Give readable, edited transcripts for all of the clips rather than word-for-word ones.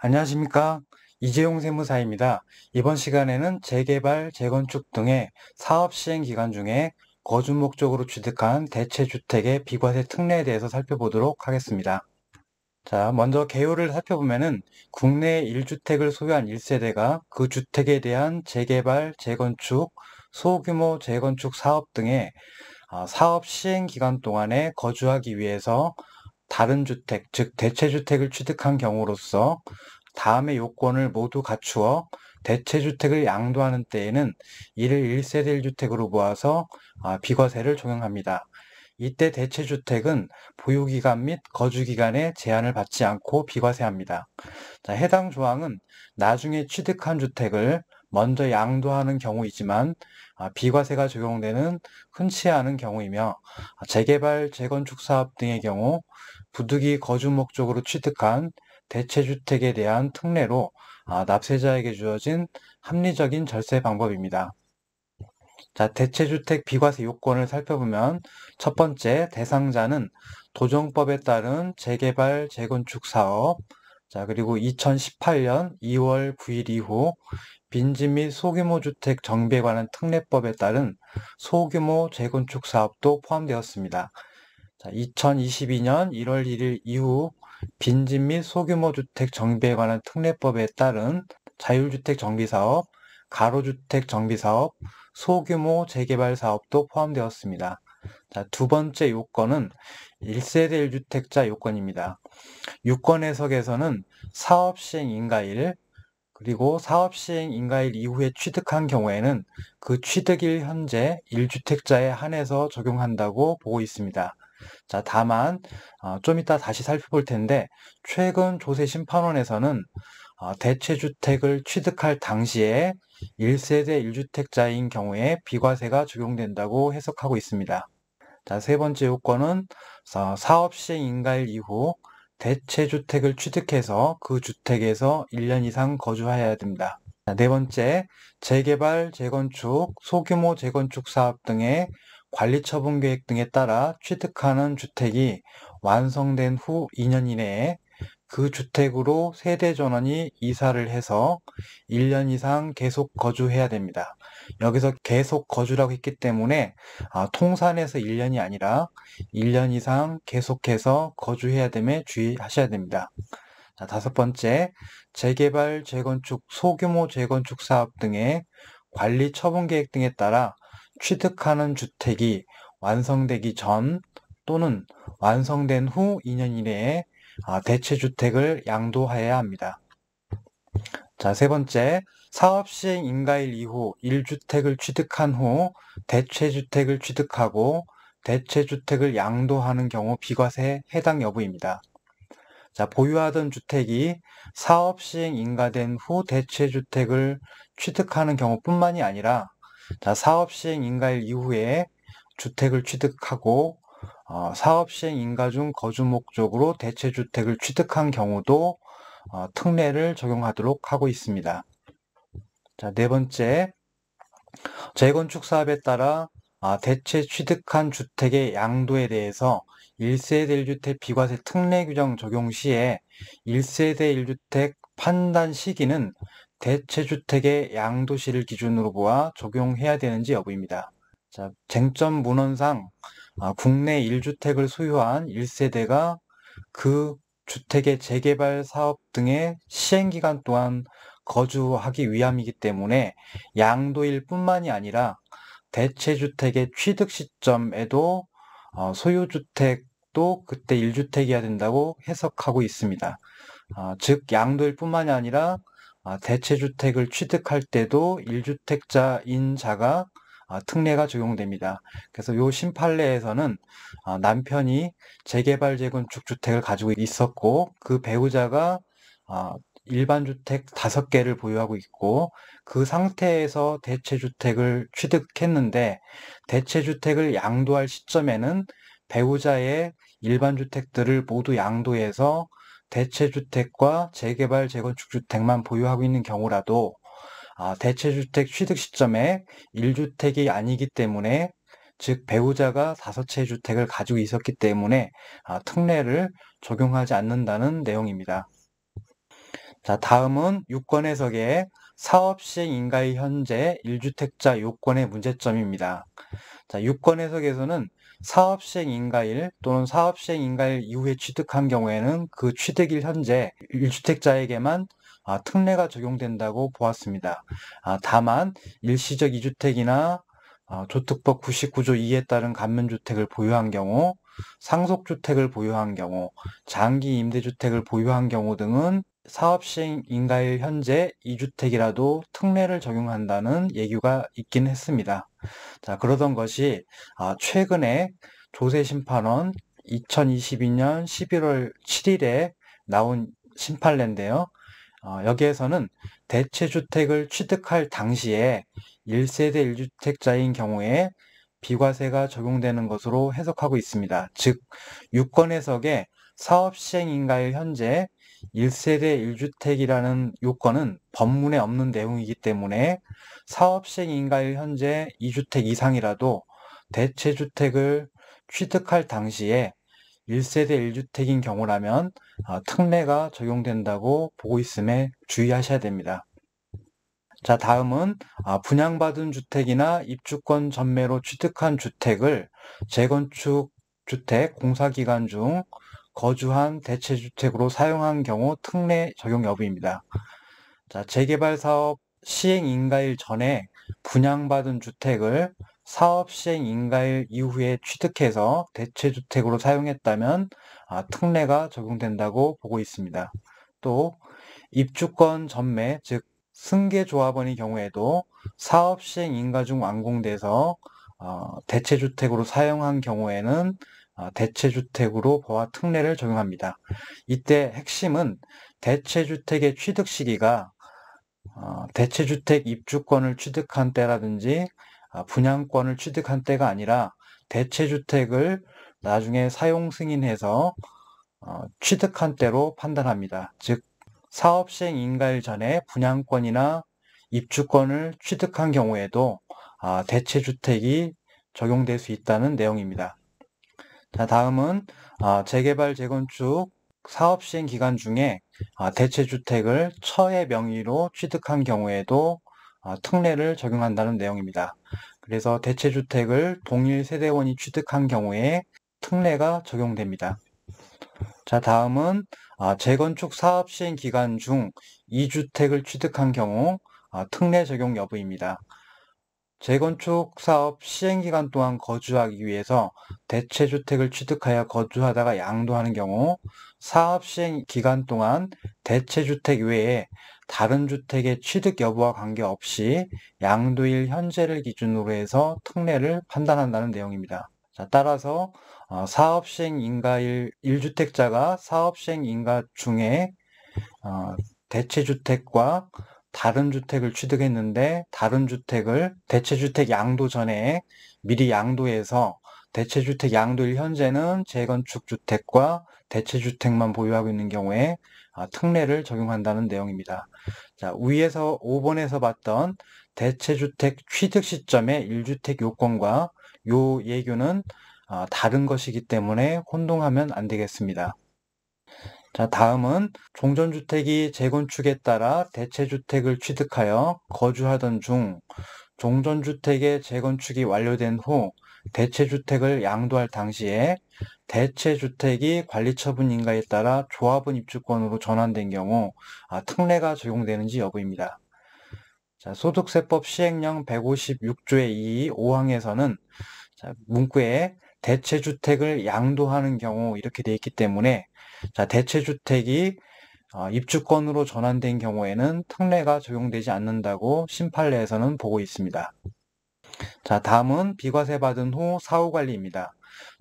안녕하십니까. 이재용 세무사입니다. 이번 시간에는 재개발, 재건축 등의 사업 시행 기간 중에 거주 목적으로 취득한 대체주택의 비과세 특례에 대해서 살펴보도록 하겠습니다. 자, 먼저 개요를 살펴보면은 국내 1주택을 소유한 1세대가 그 주택에 대한 재개발, 재건축, 소규모 재건축 사업 등의 사업 시행 기간 동안에 거주하기 위해서 다른 주택, 즉 대체주택을 취득한 경우로서 다음의 요건을 모두 갖추어 대체주택을 양도하는 때에는 이를 1세대 1주택으로 모아서 비과세를 적용합니다. 이때 대체주택은 보유기간 및 거주기간에 제한을 받지 않고 비과세합니다. 자, 해당 조항은 나중에 취득한 주택을 먼저 양도하는 경우이지만 비과세가 적용되는 흔치 않은 경우이며 재개발, 재건축 사업 등의 경우 부득이 거주 목적으로 취득한 대체주택에 대한 특례로 납세자에게 주어진 합리적인 절세 방법입니다. 자, 대체주택 비과세 요건을 살펴보면 첫 번째 대상자는 도정법에 따른 재개발, 재건축 사업, 자, 그리고 2018년 2월 9일 이후 빈집 및 소규모 주택 정비에 관한 특례법에 따른 소규모 재건축 사업도 포함되었습니다. 자, 2022년 1월 1일 이후 빈집 및 소규모 주택 정비에 관한 특례법에 따른 자율주택 정비사업, 가로주택 정비사업, 소규모 재개발 사업도 포함되었습니다. 자, 두 번째 요건은 1세대 1주택자 요건입니다. 유권 해석에서는 사업시행 인가일, 그리고 사업시행 인가일 이후에 취득한 경우에는 그 취득일 현재 1주택자에 한해서 적용한다고 보고 있습니다. 자, 다만 좀 이따 다시 살펴볼 텐데 최근 조세심판원에서는 대체주택을 취득할 당시에 1세대 1주택자인 경우에 비과세가 적용된다고 해석하고 있습니다. 자, 세 번째 요건은 사업시행 인가일 이후 대체주택을 취득해서 그 주택에서 1년 이상 거주해야 됩니다. 자, 네 번째, 재개발, 재건축, 소규모 재건축 사업 등의 관리처분 계획 등에 따라 취득하는 주택이 완성된 후 2년 이내에 그 주택으로 세대 전원이 이사를 해서 1년 이상 계속 거주해야 됩니다. 여기서 계속 거주라고 했기 때문에 통산에서 1년이 아니라 1년 이상 계속해서 거주해야 됨에 주의하셔야 됩니다. 자, 다섯 번째, 재개발, 재건축, 소규모 재건축 사업 등의 관리 처분 계획 등에 따라 취득하는 주택이 완성되기 전 또는 완성된 후 2년 이내에 대체주택을 양도하여야 합니다. 자, 세 번째, 사업시행 인가일 이후 1주택을 취득한 후 대체주택을 취득하고 대체주택을 양도하는 경우 비과세 해당 여부입니다. 자, 보유하던 주택이 사업시행 인가된 후 대체주택을 취득하는 경우뿐만이 아니라 사업시행 인가일 이후에 주택을 취득하고 사업시행 인가 중 거주 목적으로 대체주택을 취득한 경우도 특례를 적용하도록 하고 있습니다. 자, 네 번째, 재건축 사업에 따라 대체 취득한 주택의 양도에 대해서 1세대 1주택 비과세 특례 규정 적용 시에 1세대 1주택 판단 시기는 대체주택의 양도시를 기준으로 보아 적용해야 되는지 여부입니다. 자, 쟁점 문헌상 국내 1주택을 소유한 1세대가 그 주택의 재개발 사업 등의 시행기간 동안 거주하기 위함이기 때문에 양도일 뿐만이 아니라 대체주택의 취득 시점에도 소유주택도 그때 1주택이어야 된다고 해석하고 있습니다. 즉 양도일 뿐만이 아니라 대체주택을 취득할 때도 1주택자인 자가 특례가 적용됩니다. 그래서 요 심판례에서는 남편이 재개발 재건축 주택을 가지고 있었고 그 배우자가 일반 주택 5개를 보유하고 있고 그 상태에서 대체주택을 취득했는데 대체주택을 양도할 시점에는 배우자의 일반 주택들을 모두 양도해서 대체주택과 재개발 재건축 주택만 보유하고 있는 경우라도 대체주택 취득 시점에 1주택이 아니기 때문에 즉 배우자가 5채 주택을 가지고 있었기 때문에 특례를 적용하지 않는다는 내용입니다. 자, 다음은 6권 해석의 사업시행 인가의 현재 1주택자 요건의 문제점입니다. 자, 6권 해석에서는 사업시행 인가일 또는 사업시행 인가일 이후에 취득한 경우에는 그 취득일 현재 1주택자에게만 특례가 적용된다고 보았습니다. 다만 일시적 2주택이나 조특법 99조 2에 따른 감면주택을 보유한 경우, 상속주택을 보유한 경우, 장기 임대주택을 보유한 경우 등은 사업시행 인가일 현재 2주택이라도 특례를 적용한다는 예규가 있긴 했습니다. 자, 그러던 것이 최근에 조세심판원 2022년 11월 7일에 나온 심판례인데요. 여기에서는 대체주택을 취득할 당시에 1세대 1주택자인 경우에 비과세가 적용되는 것으로 해석하고 있습니다. 즉, 유권 해석에 사업시행인가일 현재 1세대 1주택이라는 요건은 법문에 없는 내용이기 때문에 사업시행인가일 현재 2주택 이상이라도 대체주택을 취득할 당시에 1세대 1주택인 경우라면 특례가 적용된다고 보고 있음에 주의하셔야 됩니다. 자, 다음은 분양받은 주택이나 입주권 전매로 취득한 주택을 재건축 주택 공사기간 중 거주한 대체주택으로 사용한 경우 특례 적용 여부입니다. 자, 재개발 사업 시행 인가일 전에 분양받은 주택을 사업 시행 인가일 이후에 취득해서 대체주택으로 사용했다면 특례가 적용된다고 보고 있습니다. 또 입주권 전매, 즉 승계조합원의 경우에도 사업 시행 인가 중 완공돼서 대체주택으로 사용한 경우에는 대체주택으로 보아 특례를 적용합니다. 이때 핵심은 대체주택의 취득 시기가 대체주택 입주권을 취득한 때라든지 분양권을 취득한 때가 아니라 대체주택을 나중에 사용 승인해서 취득한 때로 판단합니다. 즉 사업시행 인가일 전에 분양권이나 입주권을 취득한 경우에도 대체주택이 적용될 수 있다는 내용입니다. 자, 다음은 재개발, 재건축 사업시행 기간 중에 대체주택을 처의 명의로 취득한 경우에도 특례를 적용한다는 내용입니다. 그래서 대체주택을 동일 세대원이 취득한 경우에 특례가 적용됩니다. 자, 다음은 재건축 사업 시행 기간 중 2주택을 취득한 경우 특례 적용 여부입니다. 재건축 사업 시행 기간 동안 거주하기 위해서 대체주택을 취득하여 거주하다가 양도하는 경우 사업 시행 기간 동안 대체주택 외에 다른 주택의 취득 여부와 관계없이 양도일 현재를 기준으로 해서 특례를 판단한다는 내용입니다. 자, 따라서 사업시행 인가일 1주택자가 사업시행 인가 중에 대체주택과 다른 주택을 취득했는데 다른 주택을 대체주택 양도 전에 미리 양도해서 대체주택 양도일 현재는 재건축 주택과 대체주택만 보유하고 있는 경우에 특례를 적용한다는 내용입니다. 자, 위에서 5번에서 봤던 대체주택 취득 시점의 1주택 요건과 요 예규는 다른 것이기 때문에 혼동하면 안 되겠습니다. 자, 다음은 종전주택이 재건축에 따라 대체주택을 취득하여 거주하던 중 종전주택의 재건축이 완료된 후 대체주택을 양도할 당시에 대체주택이 관리처분 인가에 따라 조합원 입주권으로 전환된 경우 특례가 적용되는지 여부입니다. 자, 소득세법 시행령 156조의 2 5항에서는 문구에 대체주택을 양도하는 경우 이렇게 돼 있기 때문에 대체주택이 입주권으로 전환된 경우에는 특례가 적용되지 않는다고 심판례에서는 보고 있습니다. 자, 다음은 비과세 받은 후 사후관리입니다.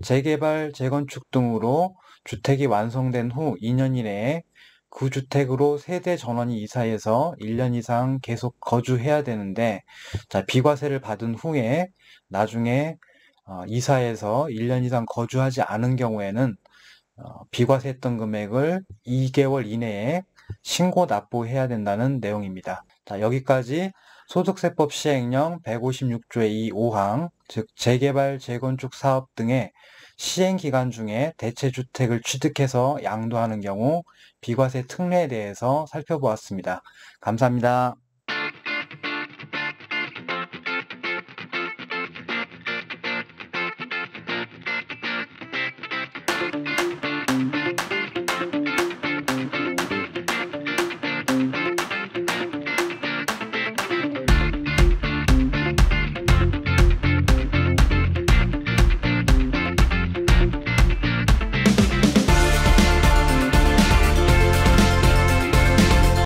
재개발, 재건축 등으로 주택이 완성된 후 2년 이내에 그 주택으로 세대 전원이 이사해서 1년 이상 계속 거주해야 되는데 비과세를 받은 후에 나중에 이사해서 1년 이상 거주하지 않은 경우에는 비과세했던 금액을 2개월 이내에 신고 납부해야 된다는 내용입니다. 자, 여기까지 소득세법 시행령 156조의 2 5항, 즉 재개발, 재건축 사업 등의 시행 기간 중에 대체주택을 취득해서 양도하는 경우 비과세 특례에 대해서 살펴보았습니다. 감사합니다.